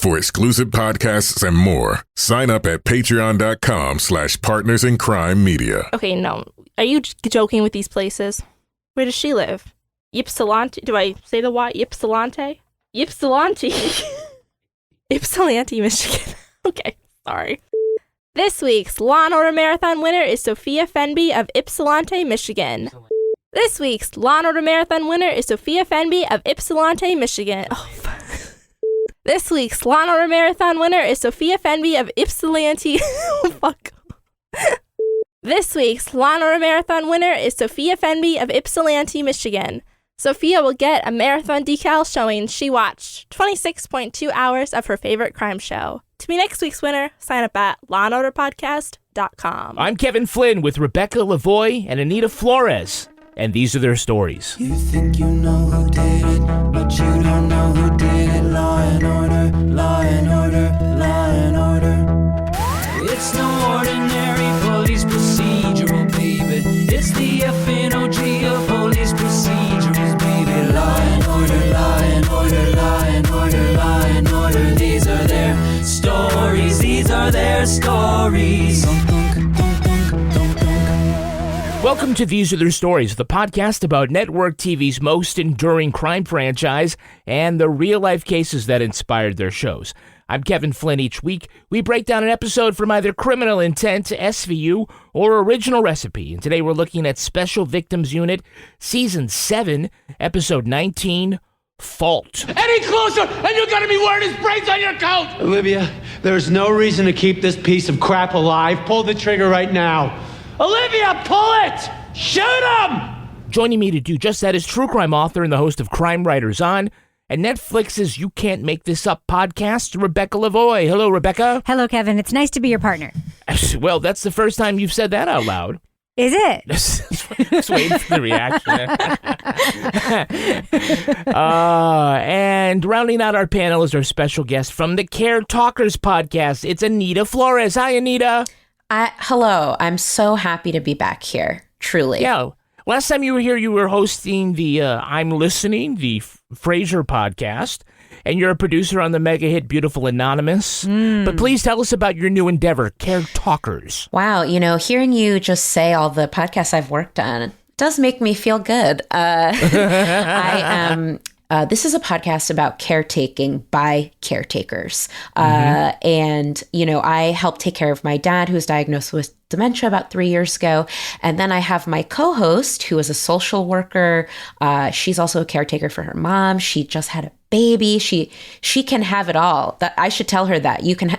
For exclusive podcasts and more, sign up at patreon.com/partnersincrimemedia. Okay, no. Are you joking with these places? Where does she live? Ypsilanti? Do I say the Y? Ypsilanti? Ypsilanti. Ypsilanti, Michigan. Okay, sorry. This week's Law & Order Marathon winner is Sophia Fenby of Ypsilanti, Michigan. This week's Law & Order Marathon winner is Sophia Fenby of Ypsilanti, Michigan. Oh, fuck. This week's Law & Order Marathon winner is Sophia Fenby of Ypsilanti. Oh, fuck. This week's Law & Order Marathon winner is Sophia Fenby of Ypsilanti, Michigan. Sophia will get a marathon decal showing she watched 26.2 hours of her favorite crime show. To be next week's winner, sign up at lawandorderpodcast.com. I'm Kevin Flynn with Rebecca Lavoie and Anita Flores, and these are their stories. You think you know who did it, but you don't know who did it. Law and order, law and order, law and order. It's no ordinary police procedural, baby. It's the FNOG of police procedurals, baby. Law and order, law and order, law and order, law and order. These are their stories, these are their stories. Welcome to These Are Their Stories, the podcast about network TV's most enduring crime franchise and the real-life cases that inspired their shows. I'm Kevin Flynn. Each week, we break down an episode from either Criminal Intent, SVU, or Original Recipe. And today we're looking at Special Victims Unit, Season 7, Episode 19, Fault. Any closer, and you're gonna be wearing his brains on your coat! Olivia, there's no reason to keep this piece of crap alive. Pull the trigger right now. Olivia, pull it! Shoot him! Joining me to do just that is true crime author and the host of Crime Writers On and Netflix's You Can't Make This Up podcast, Rebecca Lavoie. Hello, Rebecca. Hello, Kevin. It's nice to be your partner. Well, that's the first time you've said that out loud. Is it? Just waiting for the reaction. And rounding out our panel is our special guest from the Caretalkers podcast. It's Anita Flores. Hi, Anita. Hello. I'm so happy to be back here. Truly. Yeah. Last time you were here, you were hosting the I'm Listening, the Frasier podcast, and you're a producer on the mega hit Beautiful Anonymous. But please tell us about your new endeavor, Caretalkers. Wow. You know, hearing you just say all the podcasts I've worked on does make me feel good. This is a podcast about caretaking by caretakers. And, you know, I helped take care of my dad, who was diagnosed with dementia about 3 years ago. And then I have my co-host, who is a social worker. She's also a caretaker for her mom. She just had a baby. She can have it all. That I should tell her that you can.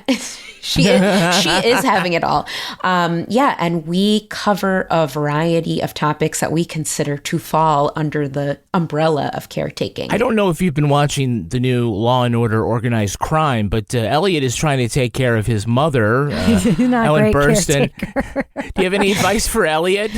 She is having it all. And we cover a variety of topics that we consider to fall under the umbrella of caretaking. I don't know if you've been watching the new Law and Order Organized Crime, but Elliot is trying to take care of his mother, Ellen Burstyn. Do you have any advice for Elliot?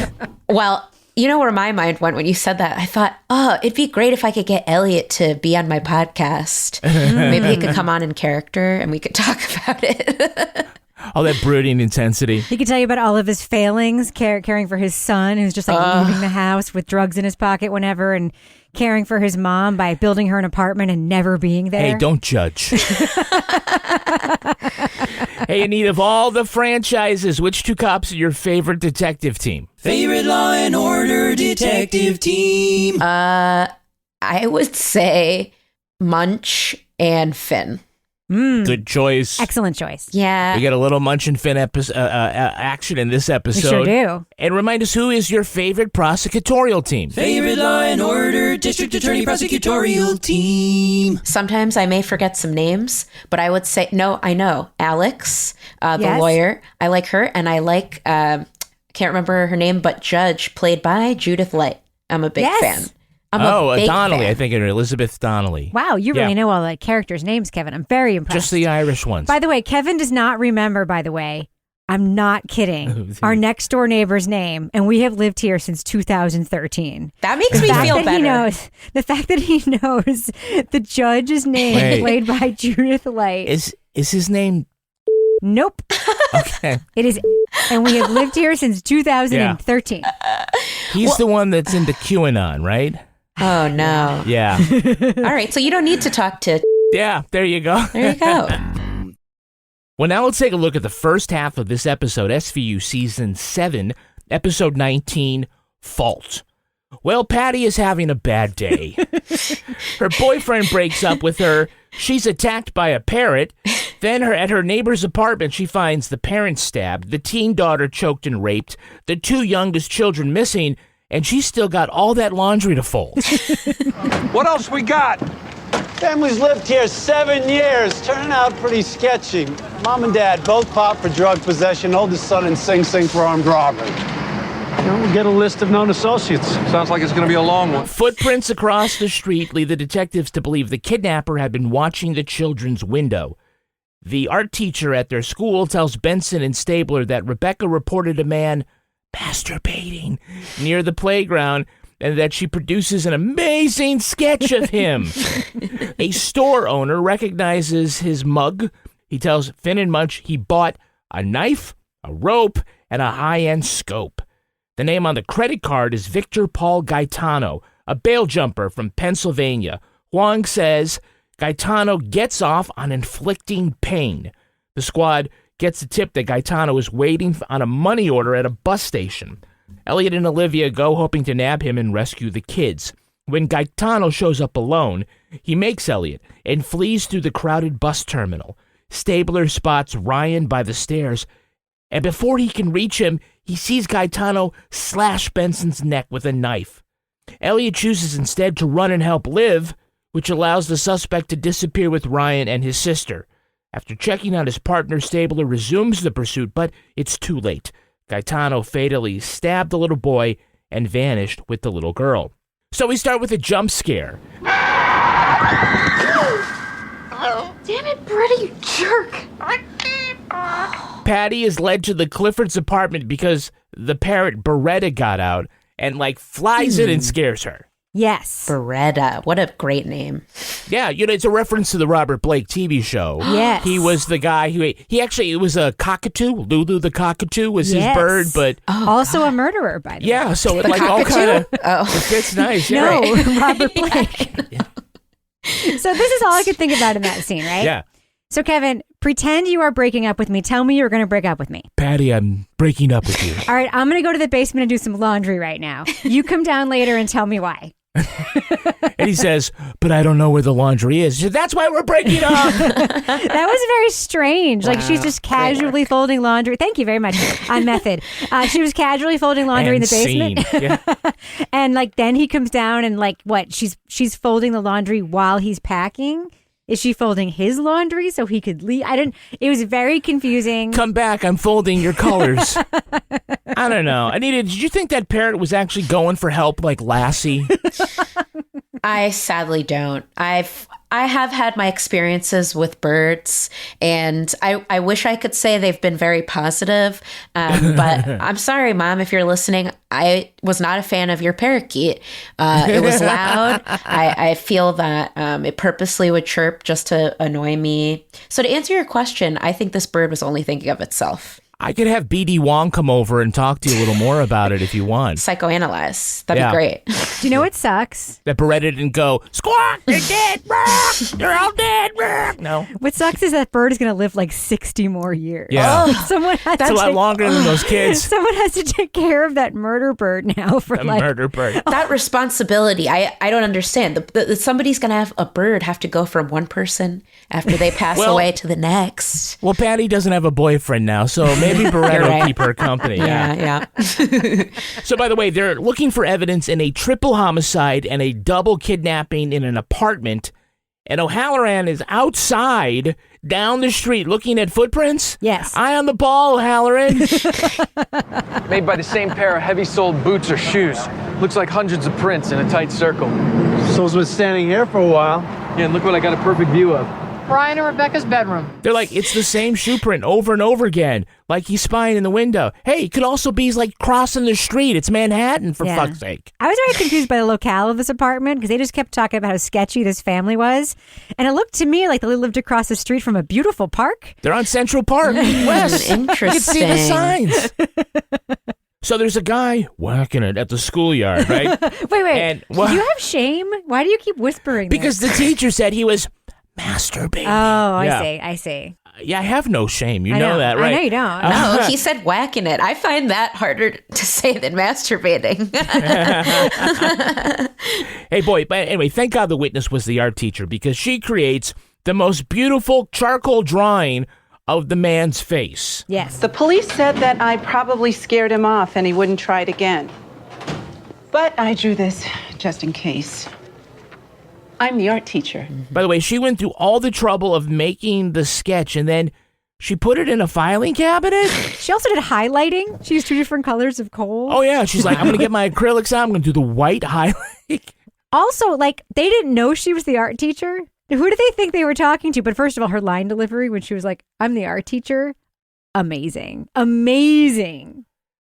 Well, you know where my mind went when you said that? I thought, it'd be great if I could get Elliot to be on my podcast. Maybe he could come on in character and we could talk about it. All that brooding intensity. He could tell you about all of his failings, caring for his son, who's just like leaving the house with drugs in his pocket whenever, and caring for his mom by building her an apartment and never being there. Hey, don't judge. Hey, Anita, of all the franchises, which two cops are your favorite detective team? Favorite Law and Order detective team? I would say Munch and Finn. Good choice. Excellent choice. Yeah. We get a little Munch and Finn action in this episode. We sure do. And remind us, who is your favorite prosecutorial team? Favorite Law and Order District Attorney prosecutorial team? Sometimes I may forget some names, but I would say, no, I know. Alex, the lawyer. I like her. And I like, can't remember her name, but Judge, played by Judith Light. I'm a big fan. Donnelly, fan. I think, or Elizabeth Donnelly. Wow, you really know all the characters' names, Kevin. I'm very impressed. Just the Irish ones. By the way, Kevin does not remember, I'm not kidding, our next door neighbor's name, and we have lived here since 2013. That makes me feel better. The fact that he knows the judge's name played by Judith Light. Is his name? Nope. Okay. It is, and we have lived here since 2013. He's the one that's into QAnon, right? Oh, no. Yeah. All right. So you don't need to talk to Yeah, there you go. There you go. Well, now let's take a look at the first half of this episode, SVU Season 7, Episode 19, Fault. Well, Patty is having a bad day. Her boyfriend breaks up with her. She's attacked by a parrot. Then at her neighbor's apartment, she finds the parent stabbed, the teen daughter choked and raped, the 2 youngest children missing, and she's still got all that laundry to fold. What else we got? Family's lived here 7 years, turning out pretty sketchy. Mom and Dad both popped for drug possession, oldest son in Sing Sing for armed robbery. We'll get a list of known associates. Sounds like it's going to be a long one. Footprints across the street lead the detectives to believe the kidnapper had been watching the children's window. The art teacher at their school tells Benson and Stabler that Rebecca reported a man masturbating near the playground and that she produces an amazing sketch of him. A store owner recognizes his mug. He tells Finn and Munch he bought a knife, a rope, and a high-end scope. The name on the credit card is Victor Paul Gaetano, a bail jumper from Pennsylvania. Huang says Gaetano gets off on inflicting pain. The squad gets the tip that Gaetano is waiting on a money order at a bus station. Elliot and Olivia go hoping to nab him and rescue the kids. When Gaetano shows up alone, he makes Elliot and flees through the crowded bus terminal. Stabler spots Ryan by the stairs, and before he can reach him, he sees Gaetano slash Benson's neck with a knife. Elliot chooses instead to run and help Liv, which allows the suspect to disappear with Ryan and his sister. After checking on his partner, Stabler resumes the pursuit, but it's too late. Gaetano fatally stabbed the little boy and vanished with the little girl. So we start with a jump scare. Damn it, Brett, you jerk! Patty is led to the Cliffords' apartment because the parrot Beretta got out and flies in and scares her. Yes. Beretta. What a great name. Yeah, it's a reference to the Robert Blake TV show. Yes. He was the guy who, it was a cockatoo. Lulu the cockatoo was his bird, but... also a murderer, by the way. Yeah, so it all kind of... It fits nice. Yeah. No, Robert Blake. So this is all I could think about in that scene, right? Yeah. So Kevin, pretend you are breaking up with me. Tell me you're going to break up with me. Patty, I'm breaking up with you. All right, I'm going to go to the basement and do some laundry right now. You come down later and tell me why. And he says, but I don't know where the laundry is. That's why we're breaking up. That was very strange. Wow, she's just casually folding laundry. Thank you very much on method. She was casually folding laundry in the basement. Yeah. And then he comes down and what? She's folding the laundry while he's packing. Is she folding his laundry so he could leave? It was very confusing. Come back, I'm folding your colors. I don't know. Anita, did you think that parrot was actually going for help like Lassie? I sadly don't. I have had my experiences with birds, and I wish I could say they've been very positive, but I'm sorry, Mom, if you're listening, I was not a fan of your parakeet. It was loud. I feel that it purposely would chirp just to annoy me. So to answer your question, I think this bird was only thinking of itself. I could have BD Wong come over and talk to you a little more about it if you want. Psychoanalyze. That'd be great. Do you know what sucks? That Beretta didn't go, squawk, they're dead, they're all dead. No. What sucks is that bird is going to live 60 more years. Yeah. That's a lot longer than those kids. Someone has to take care of that murder bird now for murder bird. That responsibility, I don't understand. Somebody's going to have a bird have to go from one person after they pass away to the next. Well, Patty doesn't have a boyfriend now, so maybe Beretta will keep her company. Yeah. So, by the way, they're looking for evidence in a triple homicide and a double kidnapping in an apartment. And O'Halloran is outside, down the street, looking at footprints. Yes. Eye on the ball, O'Halloran. Made by the same pair of heavy-soled boots or shoes. Looks like hundreds of prints in a tight circle. So's been standing here for a while. Yeah, and look what I got a perfect view of. Brian and Rebecca's bedroom. They're like, it's the same shoe print over and over again. Like he's spying in the window. Hey, it could also be crossing the street. It's Manhattan, for fuck's sake. I was very confused by the locale of this apartment because they just kept talking about how sketchy this family was. And it looked to me like they lived across the street from a beautiful park. They're on Central Park, West. Interesting. You can see the signs. So there's a guy whacking it at the schoolyard, right? Wait. And, do you have shame? Why do you keep whispering Because this? the teacher said he was masturbating. Oh, Yeah. I see. Yeah, I have no shame. You I know that, right? I know you don't. No, he said whacking it. I find that harder to say than masturbating. Hey, boy, but anyway, thank God the witness was the art teacher because she creates the most beautiful charcoal drawing of the man's face. Yes. The police said that I probably scared him off and he wouldn't try it again. But I drew this just in case. I'm the art teacher. By the way, she went through all the trouble of making the sketch and then she put it in a filing cabinet. She also did highlighting. She used 2 different colors of coal. Oh, yeah. She's like, I'm going to get my acrylics out. I'm going to do the white highlight. Also, like, they didn't know she was the art teacher. Who did they think they were talking to? But first of all, her line delivery when she was like, I'm the art teacher. Amazing. Amazing.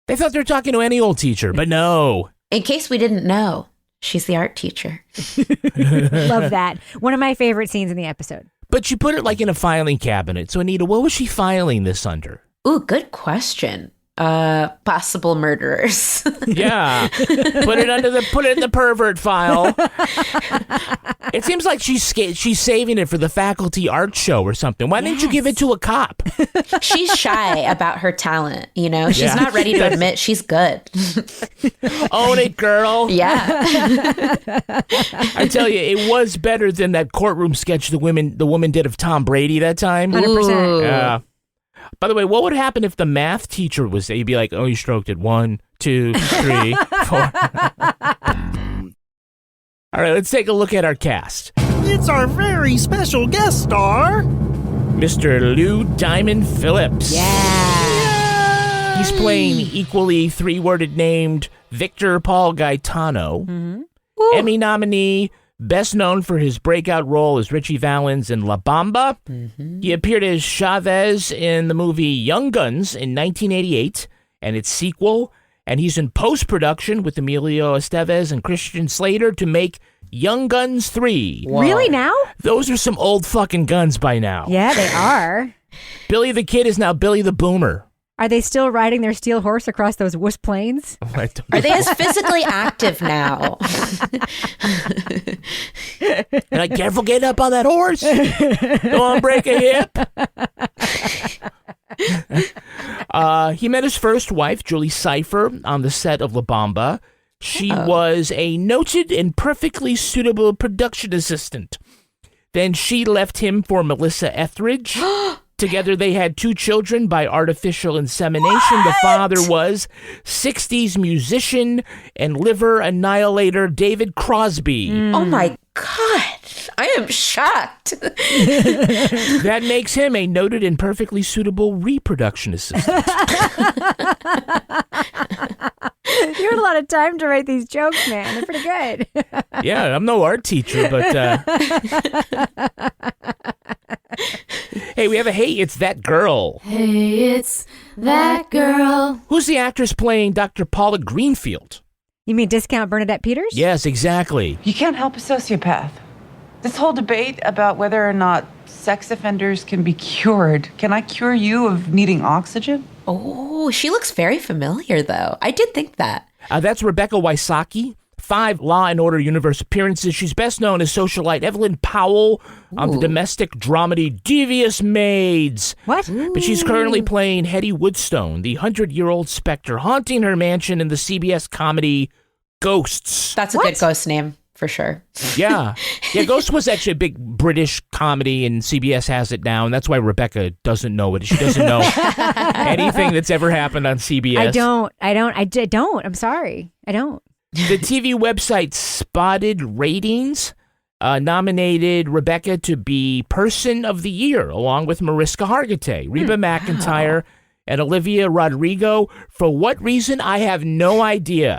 They thought they were talking to any old teacher, but no. In case we didn't know, she's the art teacher. Love that. One of my favorite scenes in the episode. But she put it like in a filing cabinet. So, Anita, what was she filing this under? Ooh, good question. Possible murderers. Yeah. Put it in the pervert file. It seems like she's saving it for the faculty art show or something. Why didn't you give it to a cop? She's shy about her talent, you know? She's not ready to admit she's good. Own it, girl. Yeah. I tell you, it was better than that courtroom sketch the woman did of Tom Brady that time. 100%. Yeah. By the way, what would happen if the math teacher was there? You'd be like, oh, you stroked it. 1, 2, 3, 4. All right, let's take a look at our cast. It's our very special guest star, Mr. Lou Diamond Phillips. Yeah. He's playing equally 3-worded named Victor Paul Gaetano. Mm-hmm. Emmy nominee, best known for his breakout role as Richie Valens in La Bamba. Mm-hmm. He appeared as Chavez in the movie Young Guns in 1988 and its sequel. And he's in post-production with Emilio Estevez and Christian Slater to make Young Guns 3. Wow. Really now? Those are some old fucking guns by now. Yeah, they are. Billy the Kid is now Billy the Boomer. Are they still riding their steel horse across those wuss plains? Are they as physically active now? Like, careful getting up on that horse. Don't want to break a hip. He met his first wife, Julie Cypher, on the set of La Bamba. She was a noted and perfectly suitable production assistant. Then she left him for Melissa Etheridge. Together, they had 2 children by artificial insemination. What? The father was 60s musician and liver annihilator David Crosby. Oh, my God. I am shocked. That makes him a noted and perfectly suitable reproduction assistant. You had a lot of time to write these jokes, man. They're pretty good. Yeah, I'm no art teacher, but... Hey, we have a Hey, It's That Girl. Hey, it's that girl. Who's the actress playing Dr. Paula Greenfield? You mean Discount Bernadette Peters? Yes, exactly. You can't help a sociopath. This whole debate about whether or not sex offenders can be cured. Can I cure you of needing oxygen? Oh, she looks very familiar, though. I did think that. That's Rebecca Wysocki. 5 Law & Order Universe appearances. She's best known as socialite Evelyn Powell on the domestic dramedy Devious Maids. What? But she's currently playing Hetty Woodstone, the 100-year-old specter haunting her mansion in the CBS comedy Ghosts. That's a good ghost name, for sure. Yeah. Yeah, Ghosts was actually a big British comedy, and CBS has it now, and that's why Rebecca doesn't know it. She doesn't know anything that's ever happened on CBS. I don't. I'm sorry. I don't. The TV website Spotted Ratings nominated Rebecca to be Person of the Year, along with Mariska Hargitay, Reba McEntire, and Olivia Rodrigo. For what reason, I have no idea.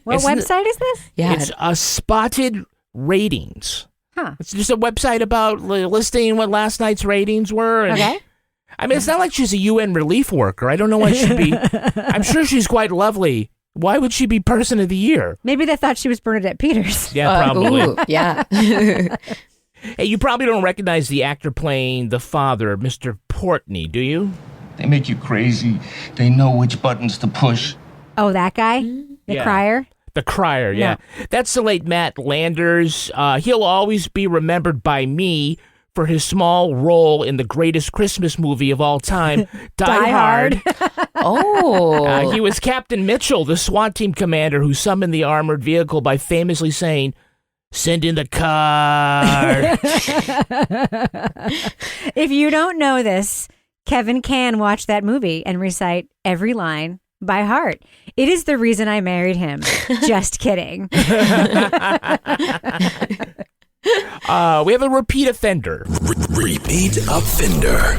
What website is this? Yeah. It's a Spotted Ratings. Huh. It's just a website about listing what last night's ratings were. And, okay. I mean, it's not like she's a UN relief worker. I don't know why she'd be. I'm sure she's quite lovely. Why would she be Person of the Year? Maybe they thought she was Bernadette Peters. Yeah, probably. Ooh, yeah. Hey, you probably don't recognize the actor playing the father, Mr. Portney, do you? They make you crazy. They know which buttons to push. Oh, that guy? The crier? The crier, yeah. That's the late Matt Landers. He'll always be remembered by me for his small role in the greatest Christmas movie of all time, Die Hard. Oh. He was Captain Mitchell, the SWAT team commander who summoned the armored vehicle by famously saying, "Send in the car." If you don't know this, Kevin can watch that movie and recite every line by heart. It is the reason I married him. Just kidding. We have a repeat offender. Repeat offender.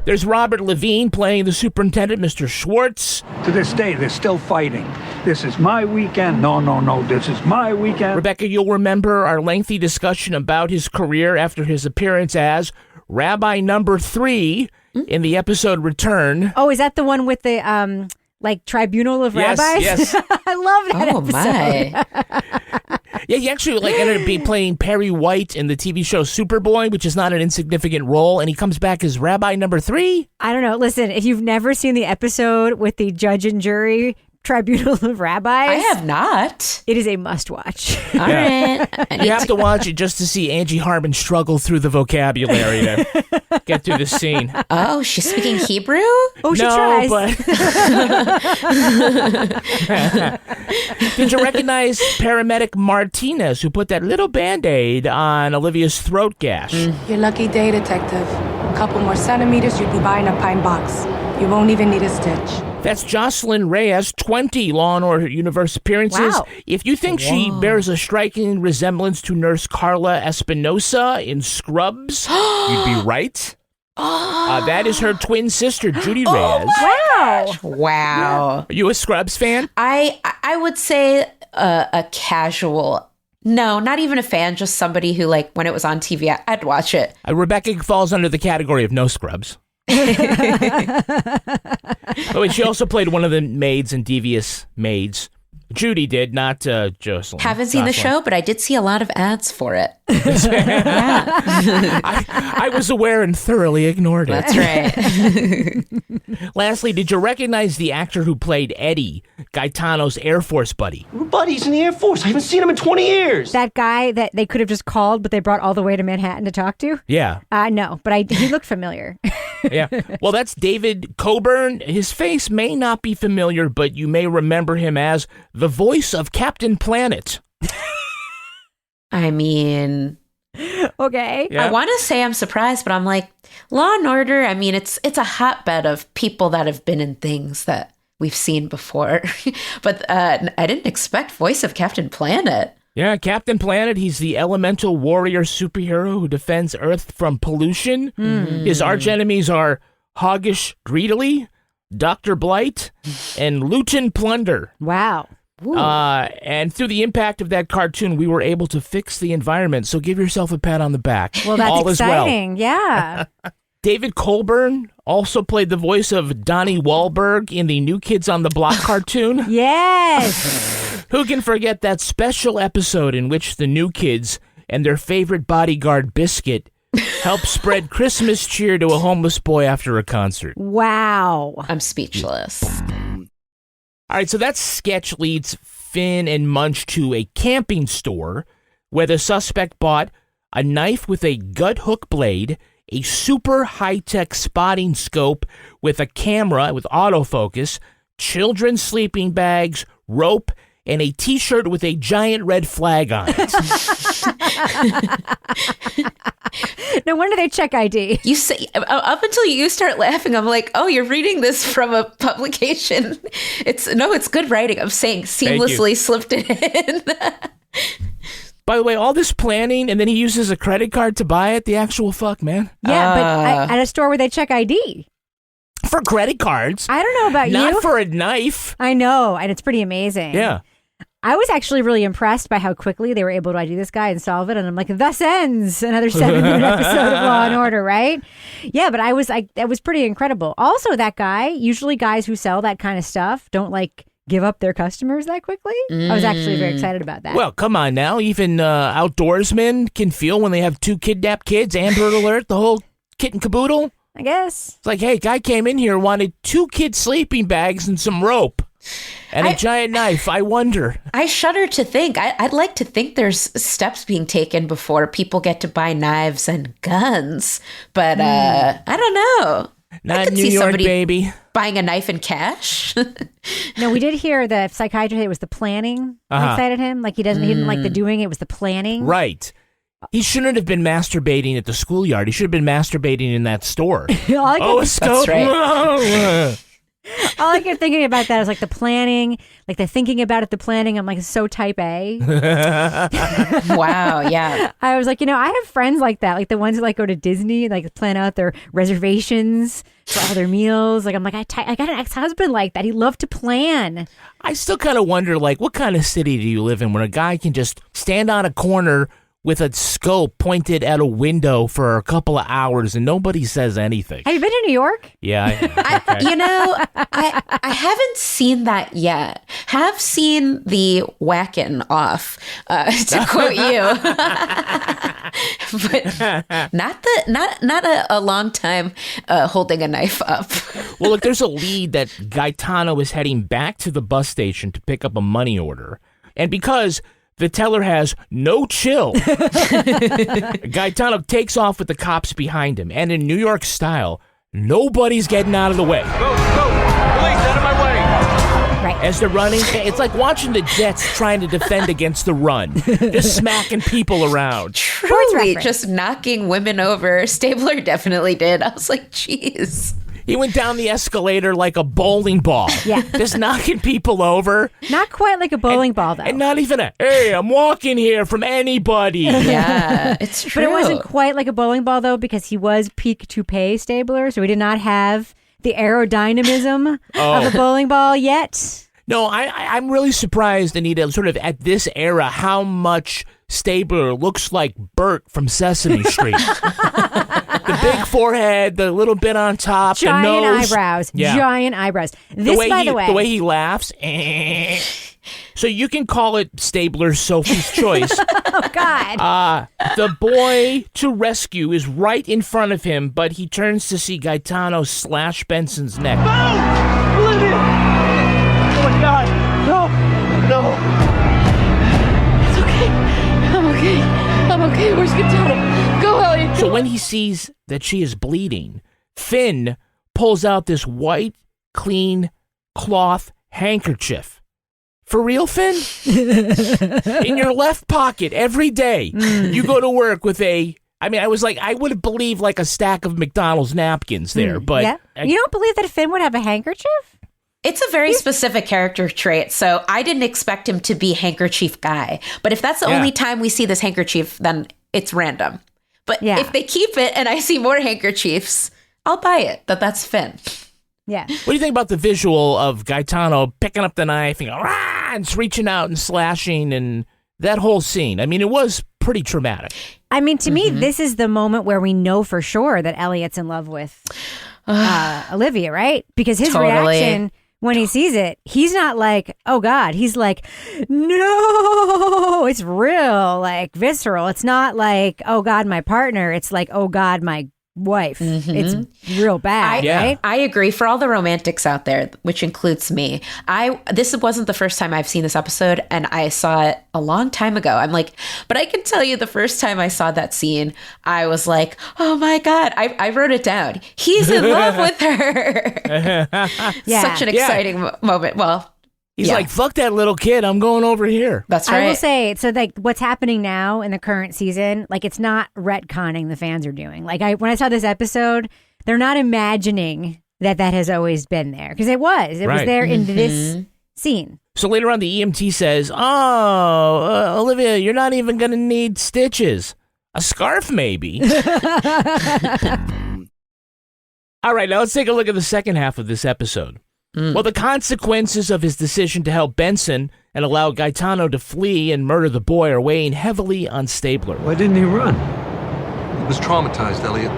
There's Robert Levine playing the superintendent, Mr. Schwartz. To this day, they're still fighting. This is my weekend. No, this is my weekend. Rebecca, you'll remember our lengthy discussion about his career after his appearance as Rabbi Number 3 in the episode Return. Oh, is that the one with the tribunal of rabbis? Yes. I love that episode. My. Yeah, he actually ended up playing Perry White in the TV show Superboy, which is not an insignificant role, and he comes back as Rabbi Number 3. I don't know. Listen, if you've never seen the episode with the judge and jury tribunal of rabbis, I have not. It is a must watch. All right. You have to watch it just to see Angie Harmon struggle through the vocabulary to get through the scene. Oh, she's speaking Hebrew? Oh, she no, tries. But did you recognize paramedic Martinez who put that little Band-Aid on Olivia's throat gash? Your lucky day, detective. A couple more centimeters, you'd be buying a pine box. You won't even need a stitch. That's Jocelyn Reyes, 20 Law & Order Universe appearances. Wow. If you think she bears a striking resemblance to Nurse Carla Espinosa in Scrubs, you'd be right. That is her twin sister, Judy Reyes. Wow. Are you a Scrubs fan? I would say a casual. No, not even a fan, just somebody who, when it was on TV, I'd watch it. Rebecca falls under the category of no Scrubs. Oh, wait, she also played one of the maids in Devious Maids. Judy did, not Jocelyn. Haven't seen the show, but I did see a lot of ads for it. I was aware and thoroughly ignored it. That's right. Lastly, did you recognize the actor who played Eddie, Gaetano's Air Force buddy? We're buddies in the Air Force. I haven't seen him in 20 years. That guy that they could have just called, but they brought all the way to Manhattan to talk to? Yeah. No, but he looked familiar. Yeah. Well, that's David Coburn. His face may not be familiar, but you may remember him as the voice of Captain Planet. I mean, okay. Yeah. I want to say I'm surprised, but I'm like, Law and Order, I mean, it's a hotbed of people that have been in things that we've seen before. But I didn't expect voice of Captain Planet. Yeah, Captain Planet, he's the elemental warrior superhero who defends Earth from pollution. His archenemies are Hoggish Greedily, Dr. Blight, and Luton Plunder. Wow. And through the impact of that cartoon, we were able to fix the environment. So give yourself a pat on the back. Well, that's all exciting. Is well. Yeah. David Colburn also played the voice of Donnie Wahlberg in the New Kids on the Block cartoon. Yes. Who can forget that special episode in which the New Kids and their favorite bodyguard, Biscuit, help spread Christmas cheer to a homeless boy after a concert? Wow. I'm speechless. All right, so that sketch leads Finn and Munch to a camping store where the suspect bought a knife with a gut hook blade, a super high-tech spotting scope with a camera with autofocus, children's sleeping bags, rope, and a T-shirt with a giant red flag on it. No wonder they check ID. You say up until you start laughing, I'm like, oh, you're reading this from a publication. It's good writing. I'm saying seamlessly slipped it in. By the way, all this planning, and then he uses a credit card to buy it. The actual fuck, man. Yeah, but at a store where they check ID. For credit cards. I don't know about Not you. Not for a knife. I know, and it's pretty amazing. Yeah. I was actually really impressed by how quickly they were able to ID this guy and solve it. And I'm like, thus ends another 7-minute episode of Law and Order, right? Yeah, but that was pretty incredible. Also, that guy, usually guys who sell that kind of stuff don't give up their customers that quickly. I was actually very excited about that. Well, come on now. Even outdoorsmen can feel when they have 2 kidnapped kids, Amber Alert, the whole kit and caboodle. I guess. It's like, hey, guy came in here, wanted 2 kids' sleeping bags and some rope. And a giant knife, I wonder. I shudder to think. I'd like to think there's steps being taken before people get to buy knives and guns. But I don't know. Not in New York, baby. Buying a knife in cash. No, we did hear the psychiatrist. It was the planning that excited him. Like he didn't like the doing. It was the planning. Right. He shouldn't have been masturbating at the schoolyard. He should have been masturbating in that store. A scope. That's right. All I kept thinking about that is like the planning, like the thinking about it, the planning. I'm like so type A. Wow, yeah. I was like, I have friends like that, like the ones who like go to Disney, like plan out their reservations for all their meals. Like I'm like, I got an ex-husband like that. He loved to plan. I still kind of wonder, like, what kind of city do you live in where a guy can just stand on a corner with a scope pointed at a window for a couple of hours and nobody says anything? Have you been to New York? Yeah. I haven't seen that yet. Have seen the whacking off, to quote you, but not a long time holding a knife up. Well, look, there's a lead that Gaetano is heading back to the bus station to pick up a money order, and because the teller has no chill, Gaetano takes off with the cops behind him. And in New York style, nobody's getting out of the way. Go! Police, out of my way! Right. As they're running, it's like watching the Jets trying to defend against the run. Just smacking people around. Truly, just knocking women over. Stabler definitely did. I was like, jeez. He went down the escalator like a bowling ball. Yeah. Just knocking people over. Not quite like a bowling ball, though. And not even hey, I'm walking here from anybody. Yeah, it's true. But it wasn't quite like a bowling ball, though, because he was peak toupee Stabler, so he did not have the aerodynamism of a bowling ball yet. No, I'm really surprised, Anita, sort of at this era, how much Stabler looks like Bert from Sesame Street. The big forehead, the little bit on top, giant the nose. eyebrows. Yeah. Giant eyebrows. This, the way he laughs. So you can call it Stabler's Sophie's Choice. Oh, God. The boy to rescue is right in front of him, but he turns to see Gaetano slash Benson's neck. No! Olivia! Oh, my God. No! It's okay. I'm okay. Where's Gaetano? Go, Elliot. So when he sees that she is bleeding, Finn pulls out this white, clean cloth handkerchief. For real, Finn? In your left pocket every day. You go to work with I would have believed like a stack of McDonald's napkins there, but... Yeah. You don't believe that Finn would have a handkerchief? It's a very specific character trait, so I didn't expect him to be handkerchief guy. But if that's the only time we see this handkerchief, then it's random. But if they keep it and I see more handkerchiefs, I'll buy it. That's Finn. Yeah. What do you think about the visual of Gaetano picking up the knife and and reaching out and slashing and that whole scene? I mean, it was pretty traumatic. I mean, to me, this is the moment where we know for sure that Elliot's in love with Olivia, right? Because his reaction when he sees it, he's not like, oh, God. He's like, no, it's real, like visceral. It's not like, oh, God, my partner. It's like, oh, God, my wife. It's real bad, right? I agree. For all the romantics out there, which includes me, this wasn't the first time I've seen this episode, and I saw it a long time ago. I'm like, but I can tell you the first time I saw that scene, I was like, oh my God, I wrote it down. He's in love with her. Such an exciting moment. Well, he's like, fuck that little kid. I'm going over here. That's right. I will say, so like what's happening now in the current season, like it's not retconning the fans are doing. Like when I saw this episode, they're not imagining that has always been there. Because it was. It was there in this scene. So later on, the EMT says, Olivia, you're not even going to need stitches. A scarf, maybe. All right, now let's take a look at the second half of this episode. Well, the consequences of his decision to help Benson and allow Gaetano to flee and murder the boy are weighing heavily on Stabler. Why didn't he run? He was traumatized, Elliot.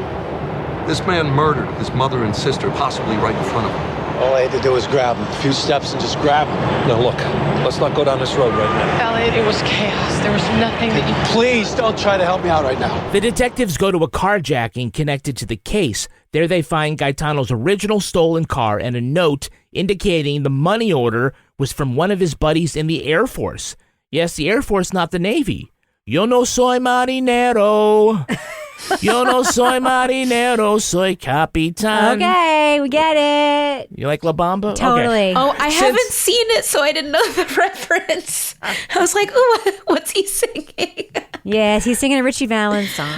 This man murdered his mother and sister, possibly right in front of him. All I had to do was grab him. A few steps and just grab him. Now look, let's not go down this road right now. Elliot, it was chaos. There was nothing that you... Please don't try to help me out right now. The detectives go to a carjacking connected to the case. There they find Gaetano's original stolen car and a note indicating the money order was from one of his buddies in the Air Force. Yes, the Air Force, not the Navy. Yo no soy marinero. Yo no soy marinero, soy capitan. Okay, we get it. You like La Bamba? Totally. Okay. Oh, I haven't seen it, so I didn't know the reference. I was like, ooh, what's he singing? Yes, he's singing a Richie Valens song.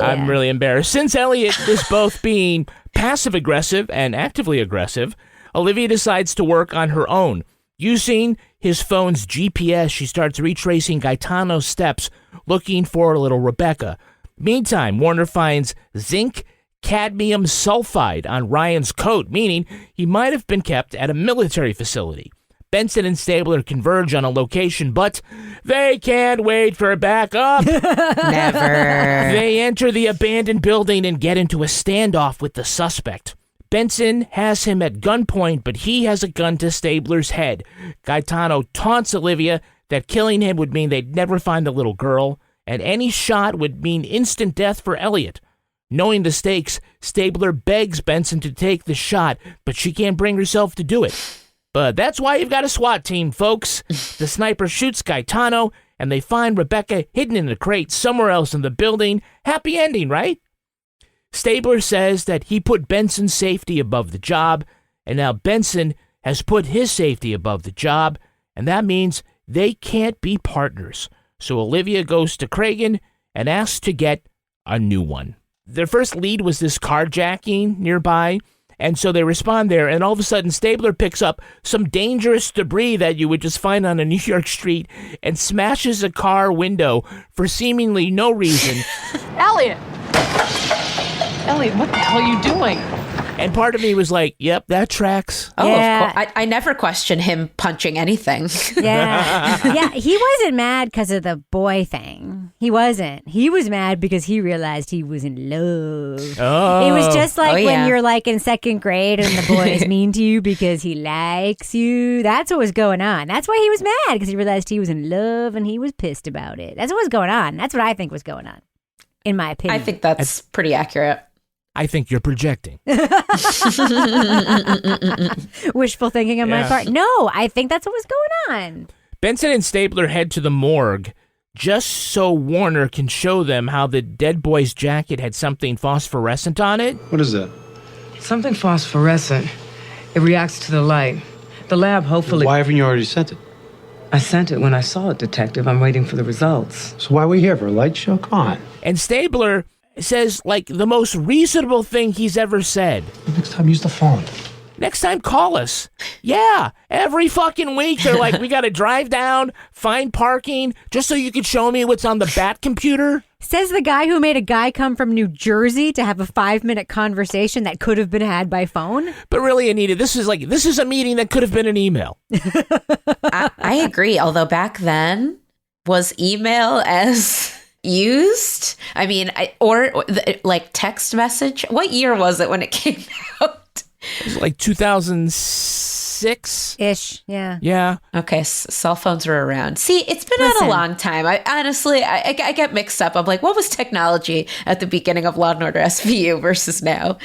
I'm really embarrassed. Since Elliot is both being passive-aggressive and actively aggressive, Olivia decides to work on her own. Using his phone's GPS, she starts retracing Gaetano's steps, looking for little Rebecca. Meantime, Warner finds zinc cadmium sulfide on Ryan's coat, meaning he might have been kept at a military facility. Benson and Stabler converge on a location, but they can't wait for backup. Never. They enter the abandoned building and get into a standoff with the suspect. Benson has him at gunpoint, but he has a gun to Stabler's head. Gaetano taunts Olivia that killing him would mean they'd never find the little girl, and any shot would mean instant death for Elliot. Knowing the stakes, Stabler begs Benson to take the shot, but she can't bring herself to do it. But that's why you've got a SWAT team, folks. The sniper shoots Gaetano, and they find Rebecca hidden in a crate somewhere else in the building. Happy ending, right? Stabler says that he put Benson's safety above the job, and now Benson has put his safety above the job, and that means they can't be partners. So Olivia goes to Cragen and asks to get a new one. Their first lead was this carjacking nearby, and so they respond there, and all of a sudden Stabler picks up some dangerous debris that you would just find on a New York street and smashes a car window for seemingly no reason. Elliot! Elliot, what the hell are you doing? And part of me was like, yep, that tracks. Oh, Yeah. of course. I never question him punching anything. Yeah. Yeah, he wasn't mad because of the boy thing. He wasn't. He was mad because he realized he was in love. Oh. It was just like when yeah. you're like in second grade and the boy is mean to you because he likes you. That's what was going on. That's why he was mad, because he realized he was in love and he was pissed about it. That's what was going on. That's what I think was going on, in my opinion. I think that's pretty accurate. I think you're projecting. Wishful thinking on my part. No, I think that's what was going on. Benson and Stabler head to the morgue just so Warner can show them how the dead boy's jacket had something phosphorescent on it. What is that? Something phosphorescent. It reacts to the light. The lab hopefully... Why haven't you already sent it? I sent it when I saw it, Detective. I'm waiting for the results. So why are we here, for a light show? Come on. And Stabler says, like, the most reasonable thing he's ever said. Next time, use the phone. Next time, call us. Yeah, every fucking week they're like, we gotta drive down, find parking, just so you could show me what's on the Bat computer. Says the guy who made a guy come from New Jersey to have a 5-minute conversation that could have been had by phone. But really, Anita, this is a meeting that could have been an email. I agree. Although back then, was email as used? I mean, like text message? What year was it when it came out? It was like 2006-ish. Yeah. Yeah. Okay, cell phones were around. See, it's been out a long time. I honestly get mixed up. I'm like, what was technology at the beginning of Law & Order SVU versus now?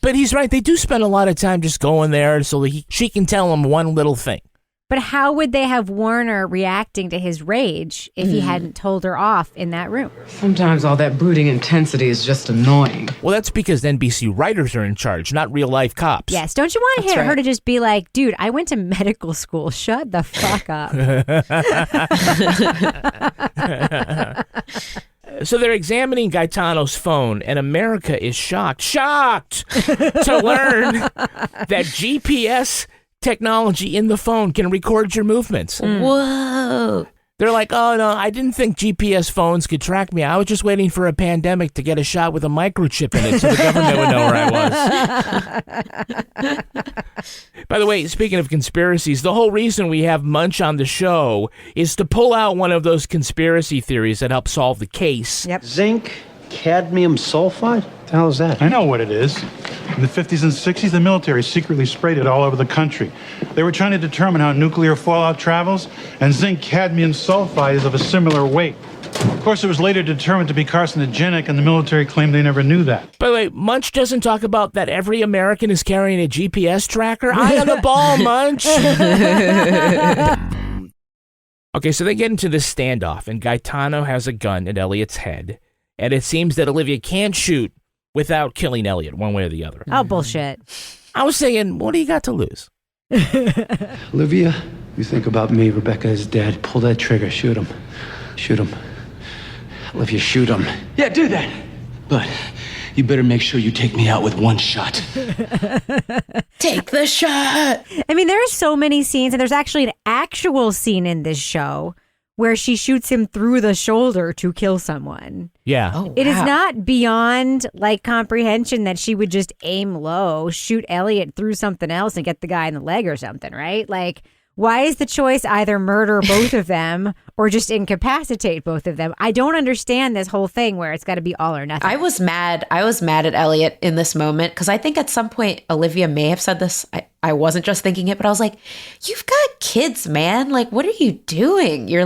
But he's right. They do spend a lot of time just going there so she can tell him one little thing. But how would they have Warner reacting to his rage if he hadn't told her off in that room? Sometimes all that brooding intensity is just annoying. Well, that's because NBC writers are in charge, not real-life cops. Yes. Don't you want her to just be like, dude, I went to medical school. Shut the fuck up. So they're examining Gaetano's phone, and America is shocked to learn that GPS technology in the phone can record your movements. Whoa. They're like, oh, no, I didn't think GPS phones could track me. I was just waiting for a pandemic to get a shot with a microchip in it so the government would know where I was. By the way, speaking of conspiracies, the whole reason we have Munch on the show is to pull out one of those conspiracy theories that help solve the case. Yep. Zinc, cadmium sulfide? What the hell is that? I know what it is. In the 50s and 60s, the military secretly sprayed it all over the country. They were trying to determine how nuclear fallout travels, and zinc cadmium sulfide is of a similar weight. Of course, it was later determined to be carcinogenic, and the military claimed they never knew that. By the way, Munch doesn't talk about that every American is carrying a GPS tracker. Eye on the ball, Munch. Okay, so they get into this standoff, and Gaetano has a gun at Elliot's head, and it seems that Olivia can't shoot without killing Elliot, one way or the other. Oh, bullshit. I was saying, what do you got to lose? Olivia, you think about me. Rebecca is dead. Pull that trigger. Shoot him. Shoot him. Olivia, shoot him. Yeah, do that. But you better make sure you take me out with one shot. Take the shot. I mean, there are so many scenes, and there's actually an actual scene in this show where she shoots him through the shoulder to kill someone. Yeah. Oh, wow. It is not beyond comprehension that she would just aim low, shoot Elliot through something else and get the guy in the leg or something, right? Why is the choice either murder both of them or just incapacitate both of them? I don't understand this whole thing where it's got to be all or nothing. I was mad at Elliot in this moment because I think at some point Olivia may have said this. I wasn't just thinking it, but I was like, you've got kids, man. What are you doing? You're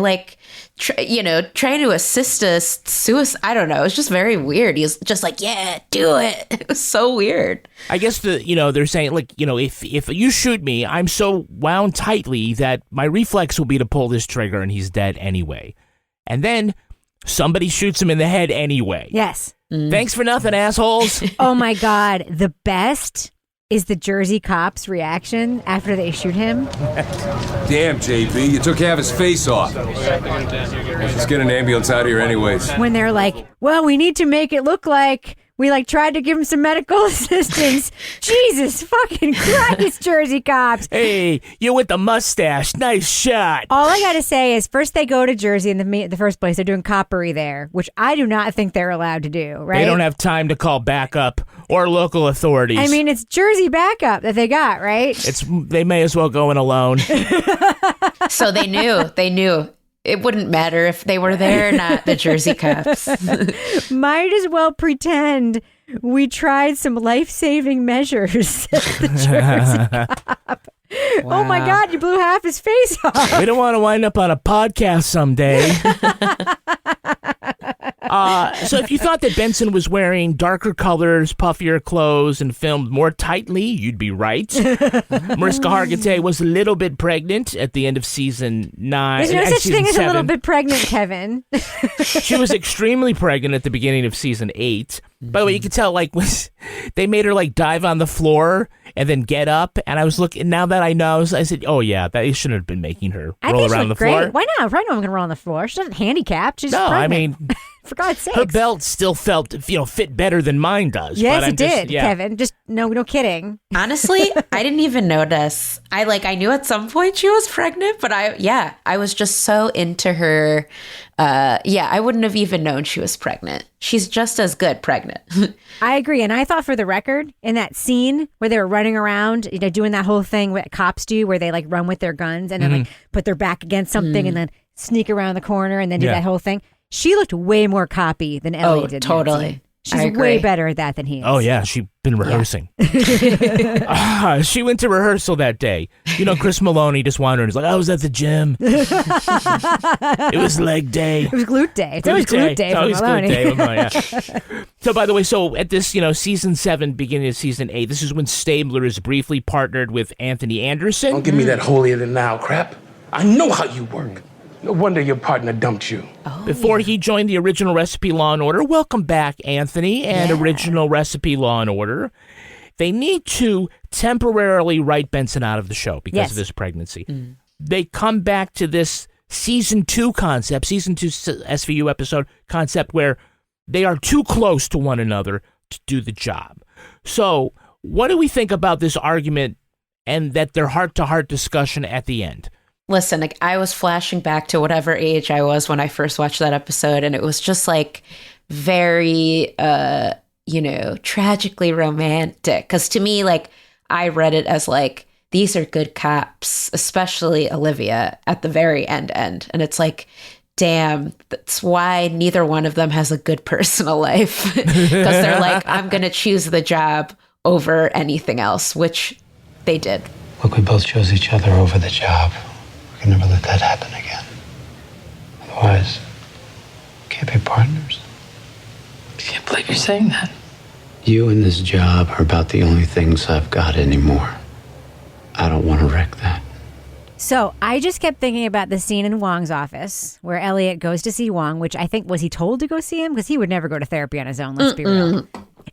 trying to assist a suicide. I don't know. It's just very weird. He's just like, yeah, do it. It was so weird. I guess they're saying if you shoot me, I'm so wound tightly that my reflex will be to pull this trigger and he's dead anyway. And then somebody shoots him in the head anyway. Yes. Thanks for nothing, assholes. Oh my God. The best is the Jersey cops' reaction after they shoot him. Damn, JB, you took half his face off. Let's get an ambulance out of here anyways. When they're like, well, we need to make it look like we tried to give him some medical assistance. Jesus fucking Christ, Jersey cops. Hey, you with the mustache. Nice shot. All I got to say is first they go to Jersey in the first place. They're doing coppery there, which I do not think they're allowed to do, right? They don't have time to call backup or local authorities. I mean, it's Jersey backup that they got, right? They may as well go in alone. So they knew. It wouldn't matter if they were there or not, the Jersey cops. Might as well pretend we tried some life-saving measures, said the Jersey cop. Wow. Oh my God, you blew half his face off. We don't want to wind up on a podcast someday. So if you thought that Benson was wearing darker colors, puffier clothes, and filmed more tightly, you'd be right. Mariska Hargitay was a little bit pregnant at the end of season 9. There's no such thing as a little bit pregnant, Kevin. She was extremely pregnant at the beginning of season 8. By the way, you could tell, they made her, dive on the floor and then get up. And I was looking, now that I know, I said, oh, yeah, they shouldn't have been making her roll around the floor. Why not? Right now I'm going to roll on the floor. She doesn't handicap. She's pregnant. I mean... For God's sakes. Her belt still felt, fit better than mine does. Yes, but it did, Kevin. Just no kidding. Honestly, I didn't even notice. I knew at some point she was pregnant, but I was just so into her. I wouldn't have even known she was pregnant. She's just as good pregnant. I agree. And I thought for the record, in that scene where they were running around, doing that whole thing what cops do where they run with their guns and then put their back against something and then sneak around the corner and then do that whole thing. She looked way more copy than Elliot did. Totally. She's way better at that than he is. Oh, yeah. She'd been rehearsing. She went to rehearsal that day. Chris Maloney just wandered and was like, I was at the gym. It was leg day. It was glute day. It's always glute day for Maloney. Glute day. Yeah. So, by the way, at this, season 7, beginning of season 8, this is when Stabler is briefly partnered with Anthony Anderson. Don't give me that holier-than-thou crap. I know how you work. No wonder your partner dumped you. Oh, before he joined the Original Recipe Law & Order. Welcome back, Anthony, and Original Recipe Law & Order. They need to temporarily write Benson out of the show because of this pregnancy. They come back to this season 2 concept, season 2 SVU episode concept where they are too close to one another to do the job. So what do we think about this argument and that their heart-to-heart discussion at the end? Listen, I was flashing back to whatever age I was when I first watched that episode, and it was just very, tragically romantic. Because to me, I read it as these are good cops, especially Olivia at the very end. And it's damn, that's why neither one of them has a good personal life. Because they're I'm going to choose the job over anything else, which they did. Look, we both chose each other over the job. We can never let that happen again. Otherwise, can't be partners. I can't believe you're saying that. You and this job are about the only things I've got anymore. I don't want to wreck that. So I just kept thinking about the scene in Wong's office where Elliot goes to see Wong, which I think, was he told to go see him? Because he would never go to therapy on his own, let's be real.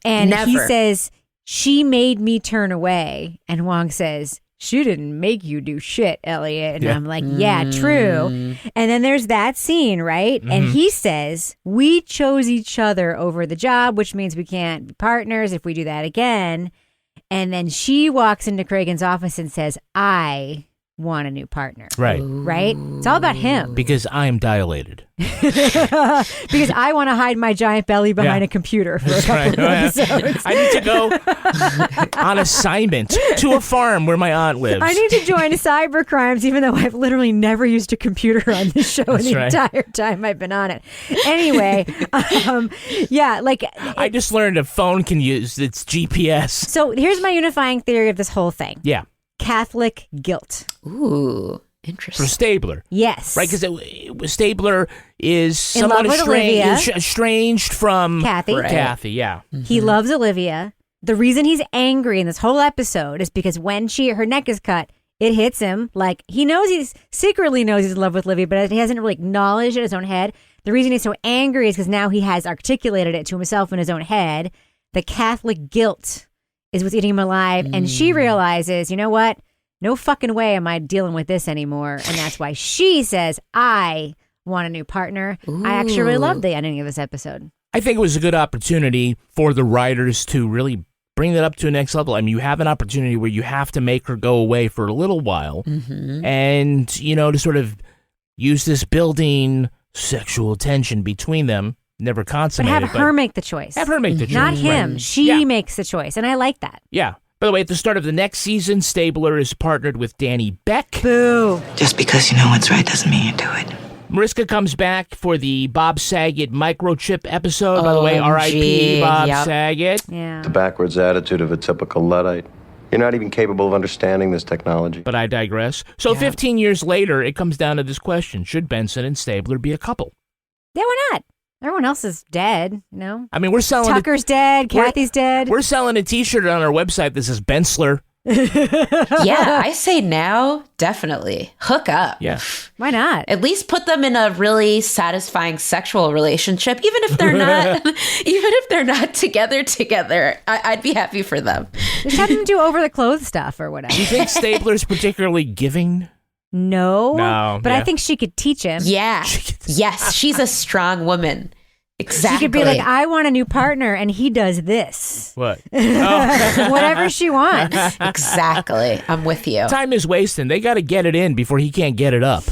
And he says, she made me turn away. And Wong says, she didn't make you do shit, Elliot. And I'm like, yeah, true. And then there's that scene, right? And he says, we chose each other over the job, which means we can't be partners if we do that again. And then she walks into Cragen's office and says, I want a new partner. Right. Right? It's all about him. Because I'm dilated. Because I want to hide my giant belly behind a computer for a couple of episodes. I need to go on assignment to a farm where my aunt lives. I need to join cyber crimes, even though I've literally never used a computer on this show entire time I've been on it. Anyway, I just learned a phone can use its GPS. So here's my unifying theory of this whole thing. Yeah. Catholic guilt. Ooh, interesting. For Stabler. Yes. Right, because Stabler is somewhat estranged from Kathy. Kathy, yeah. He loves Olivia. The reason he's angry in this whole episode is because when her neck is cut, it hits him. Like, secretly knows he's in love with Olivia, but he hasn't really acknowledged it in his own head. The reason he's so angry is because now he has articulated it to himself in his own head. The Catholic guilt is what's eating him alive. And she realizes, you know what? No fucking way am I dealing with this anymore. And that's why she says, I want a new partner. Ooh. I actually really loved the ending of this episode. I think it was a good opportunity for the writers to really bring that up to a next level. I mean, you have an opportunity where you have to make her go away for a little while and, to sort of use this building sexual tension between them. Never consummated. But have her make the choice. Have her make the choice. Not him. Right. She makes the choice. And I like that. Yeah. By the way, at the start of the next season, Stabler is partnered with Danny Beck. Boo. Just because you know what's right doesn't mean you do it. Mariska comes back for the Bob Saget microchip episode. By the way, R.I.P. Bob Saget. Yeah. The backwards attitude of a typical Luddite. You're not even capable of understanding this technology. But I digress. So 15 years later, it comes down to this question. Should Benson and Stabler be a couple? Yeah, why not? Everyone else is dead, I mean, we're selling... Tucker's dead, Kathy's dead. We're selling a T-shirt on our website that says Bensler. Yeah, I say now, definitely. Hook up. Yeah. Why not? At least put them in a really satisfying sexual relationship, even if they're not together. I'd be happy for them. Just have them do over the clothes stuff or whatever. Do you think Stabler's particularly giving? No, but yeah. I think she could teach him. Yeah. Yes, she's a strong woman. Exactly. She could be like, I want a new partner, and he does this. What? Whatever she wants. Exactly. I'm with you. Time is wasting. They got to get it in before he can't get it up.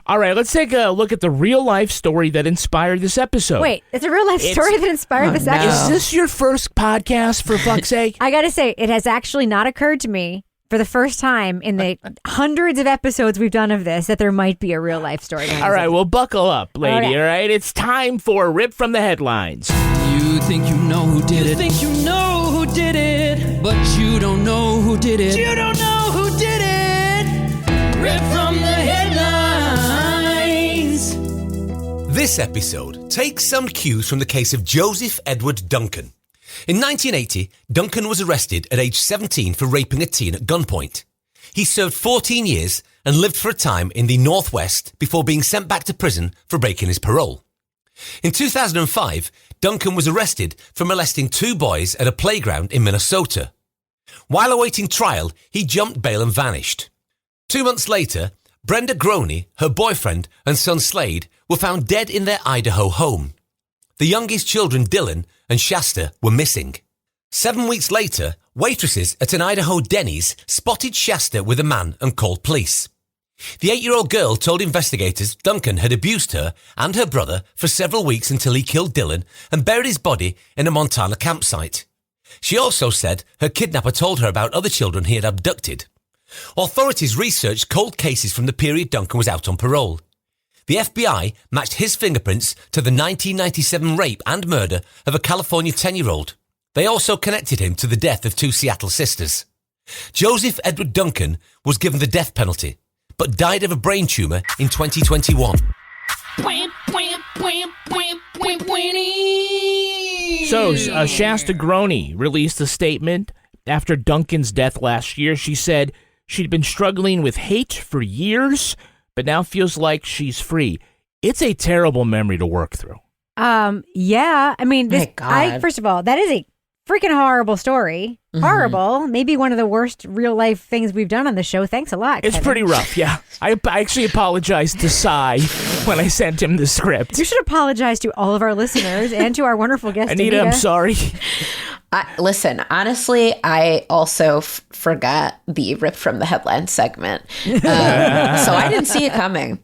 All right, let's take a look at the real-life story that inspired this episode. Wait, it's a real-life story that inspired this episode? Is this your first podcast, for fuck's sake? I got to say, it has actually not occurred to me for the first time in the hundreds of episodes we've done of this that there might be a real-life story. All right, well, buckle up, lady, all right? It's time for Rip from the Headlines. You think you know who did it. You think you know who did it. But you don't know who did it. You don't know who did it. Rip from the Headlines. This episode takes some cues from the case of Joseph Edward Duncan. In 1980, Duncan was arrested at age 17 for raping a teen at gunpoint. He served 14 years and lived for a time in the Northwest before being sent back to prison for breaking his parole. In 2005, Duncan was arrested for molesting 2 boys at a playground in Minnesota. While awaiting trial, he jumped bail and vanished. 2 months later, Brenda Groney, her boyfriend, and son Slade were found dead in their Idaho home. The youngest children, Dylan and Shasta, were missing. 7 weeks later, waitresses at an Idaho Denny's spotted Shasta with a man and called police. The 8-year-old girl told investigators Duncan had abused her and her brother for several weeks until he killed Dylan and buried his body in a Montana campsite. She also said her kidnapper told her about other children he had abducted. Authorities researched cold cases from the period Duncan was out on parole. The FBI matched his fingerprints to the 1997 rape and murder of a California 10-year-old. They also connected him to the death of 2 Seattle sisters. Joseph Edward Duncan was given the death penalty, but died of a brain tumor in 2021. So, Shasta Groney released a statement after Duncan's death last year. She said she'd been struggling with hate for years, but now feels like she's free. It's a terrible memory to work through. Yeah. I mean, first of all, that is a freaking horrible story. Mm-hmm. Horrible. Maybe one of the worst real life things we've done on the show. Thanks a lot, It's Kevin. pretty rough, yeah. I actually apologized to Cy when I sent him the script. You should apologize to all of our listeners and to our wonderful guest, Anita. I'm sorry. Listen, honestly, I also forgot the rip from the headline segment. So I didn't see it coming.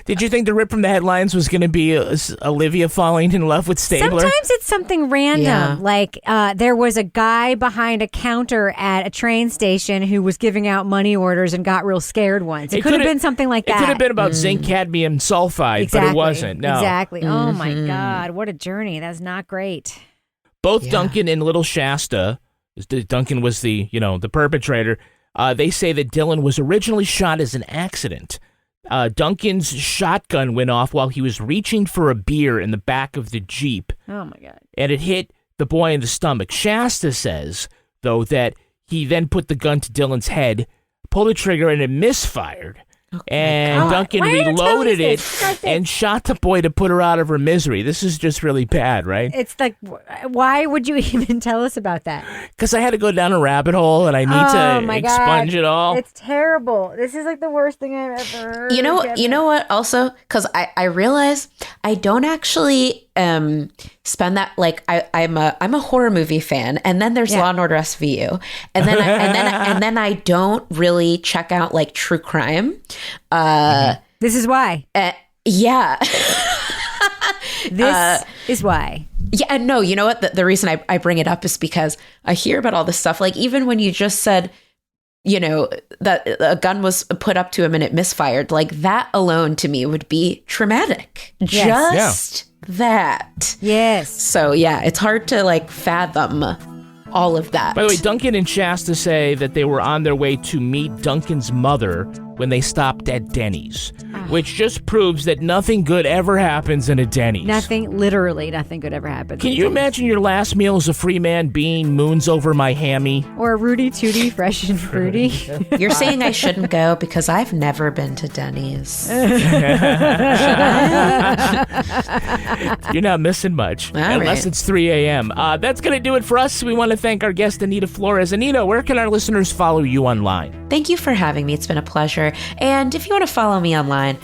Did you think the rip from the headlines was going to be Olivia falling in love with Stabler? Sometimes it's something random. Like there was a guy behind a counter at a train station who was giving out money orders and got real scared once. It could have been something like that. It could have been about zinc cadmium sulfide, but it wasn't. No. Exactly. Oh my God. What a journey. That's not great. Both Duncan and Little Shasta, Duncan was the perpetrator, they say that Dylan was originally shot as an accident. Duncan's shotgun went off while he was reaching for a beer in the back of the Jeep. Oh, my God. And it hit the boy in the stomach. Shasta says, though, that he then put the gun to Dylan's head, pulled the trigger, and it misfired. And Duncan reloaded it and shot the boy to put her out of her misery. This is just really bad, right? It's like, why would you even tell us about that? Because I had to go down a rabbit hole and I need to expunge it all. It's terrible. This is like the worst thing I've ever heard. You know what? Also, because I realize I don't actually spend that, like I'm a horror movie fan, and then there's Law and Order SVU, and then and then I don't really check out like true crime. This is why. Yeah. This is why. Yeah, no, you know what? The reason I bring it up is because I hear about all this stuff. Like, even when you just said, that a gun was put up to him and it misfired, like that alone to me would be traumatic. Yes. Just that. Yes. So yeah, it's hard to like fathom all of that. By the way, Duncan and Shasta say that they were on their way to meet Duncan's mother when they stopped at Denny's, which just proves that nothing good ever happens in a Denny's. Literally nothing good ever happens. Can you imagine your last meal as a free man being moons over my hammy? Or a Rudy Tooty fresh and fruity? You're saying I shouldn't go because I've never been to Denny's. You're not missing much, unless it's 3 a.m. That's going to do it for us. We want to thank our guest, Anita Flores. Anita, where can our listeners follow you online? Thank you for having me. It's been a pleasure. And if you want to follow me online,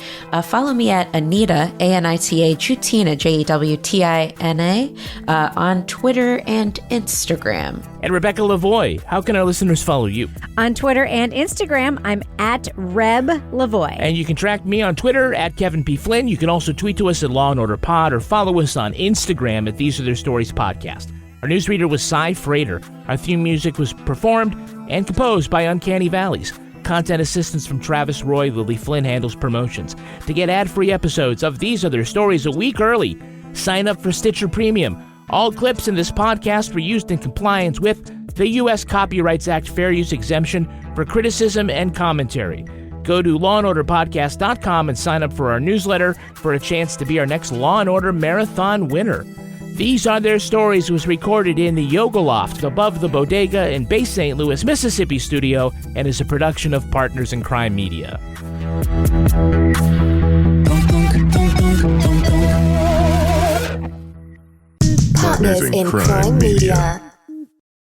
follow me at Anita, A-N-I-T-A, Jutina, J-E-W-T-I-N-A, on Twitter and Instagram. And Rebecca Lavoie, how can our listeners follow you? On Twitter and Instagram, I'm at Reb Lavoie. And you can track me on Twitter at Kevin P. Flynn. You can also tweet to us at Law & Order Pod or follow us on Instagram at These Are Their Stories Podcast. Our newsreader was Cy Frater. Our theme music was performed and composed by Uncanny Valleys. Content assistance from Travis Roy. Lily Flynn handles promotions. To get ad-free episodes of These Are Their Stories a week early, sign up for Stitcher Premium. All clips in this podcast were used in compliance with the U.S. Copyrights Act Fair Use Exemption for criticism and commentary. Go to lawandorderpodcast.com and sign up for our newsletter for a chance to be our next Law & Order Marathon winner. These Are Their Stories was recorded in the Yoga Loft above the Bodega in Bay St. Louis, Mississippi studio and is a production of Partners in Crime Media. Partners in Crime Media.